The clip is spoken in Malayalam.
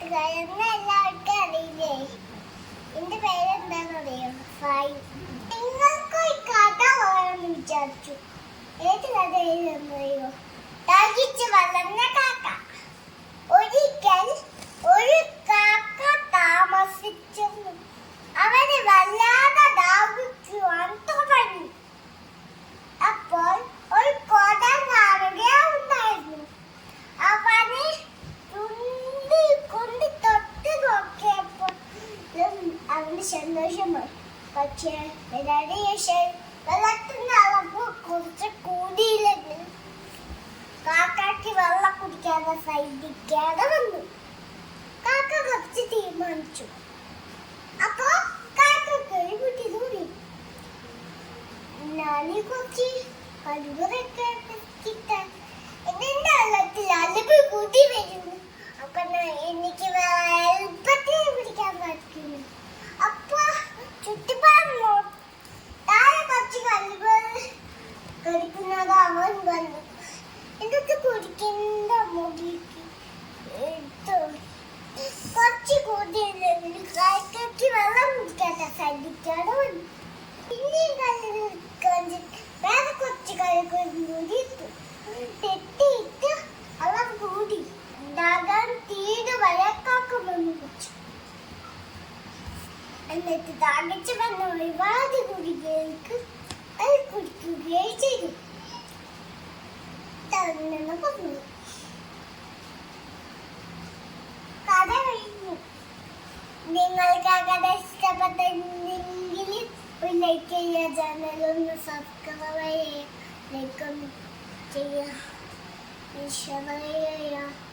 കൂട്ടുകാരെന്ന് എല്ലാവർക്കും അറിയില്ലേ? എന്റെ പേരെന്താണെന്നറിയോ? ഫൈൻ. നിങ്ങൾക്ക് ഈ കഥ പറയാമെന്ന് വിചാരിച്ചു. ഏത് കഥ എഴുതുന്നറിയോ? ദാഹിച്ച് വളർന്ന കാക്ക. ഒരിക്കൽ ഒരു കാക്ക താമസിച്ചിരുന്നു. അവന് വല്ലാതെ ദാഹിക്കുവാൻ തുടങ്ങി. അപ്പോൾ ഒരു കുടം കാണുകയുണ്ടായിരുന്നു. അവന് കൊണ്ട് തൊട്ട് നോക്കിയപ്പോൾ അവന് സന്തോഷമായി. പക്ഷേ വെള്ളത്തിന്റെ അളവ് കുറച്ച് കൂടിയില്ലെങ്കിൽ കാക്കയ്ക്ക് വെള്ളം കുടിക്കാതെ സഹിക്കാതെ വന്നു. കാക്ക കുറച്ച് തീരുമാനിച്ചു. അപ്പോ കാക്കക്ക് ഒരു കുട്ടി കൂടി. ഞാനീ കുറച്ച് കഴിവൊക്കെ കിട്ടാൻ എന്റെ വെള്ളത്തിൽ അലവ് കൂടി വരുന്നു. അപ്പൊ എനിക്ക് എളുപ്പത്തിൽ പിടിക്കാൻ പറ്റുന്നു. അപ്പൊ ചുറ്റുപാടുന്നു താഴെ കുറച്ച് കഴിവുകൾ കളിക്കുന്നത് അവൻ വന്നു. എന്നിട്ട് കുടിക്കുന്ന മുടിക്ക് കുറച്ച് കൂടിയില്ലെങ്കിൽ കാക്കയ്ക്ക് വെള്ളം കുടിക്കാത്ത സഹിക്കാതെ വന്നു. പിന്നെയും കളി വേറെ കുറച്ച് കളികൾ കൂടി ഇട്ടു. തെറ്റിയിട്ട് അളവ് കൂടി ദാഹം തീരെ വഴക്കാക്കുമെന്ന് വെച്ചു. എന്നിട്ട് ദാഹിച്ചു വന്ന ഒരുപാട് കുടികൾക്ക് അത് കുടിക്കുകയും ചെയ്തു. തന്നെ പറഞ്ഞു. കഥ കഴിഞ്ഞു. നിങ്ങൾക്ക് ആ കഥ ഇഷ്ടപ്പെട്ടെങ്കിൽ ലൈക്ക് ചെയ്യുക, ചാനലൊന്ന് സബ്സ്ക്രൈബ് ചെയ്യുക, ലൈക്ക് ചെയ്യുക, ഷെയർ ചെയ്യുക.